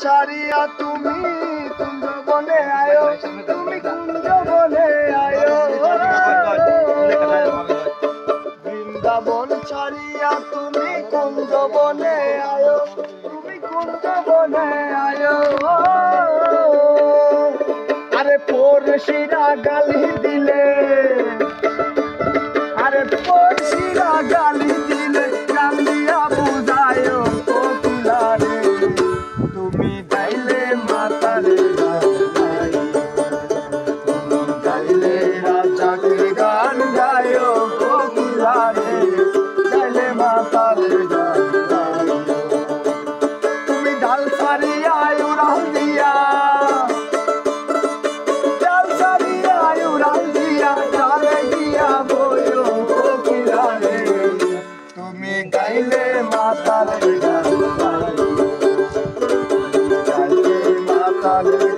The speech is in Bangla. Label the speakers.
Speaker 1: ছাড়িয়া তুমি কুঞ্জ বনে আয়ো, তুমি কুঞ্জ বনে আয়ো। বৃন্দাবন ছাড়িয়া তুমি কুঞ্জ বনে আয়ো, তুমি কুঞ্জ বনে আয়ো। আরে পড়শিরা গালি দিলে, আরে পড়শিরা গালি দিলে কান্দিয়া বুঝায়ো কোকিলারে, তুমি গাইলে মাতারে গান গাইও, তুমি গাইলে রাজাকে গান গাইও কোকিলারে, গাইলে মাতারে গান গাইও। তুমি ডাল ছাড়িয়া উড়াল দিয়া, ডাল ছাড়িয়া উড়াল দিয়া ডালে গিয়া বইও কোকিলারে, তুমি গাইলে মাতারে গান গাইও, গাইলে মাতারে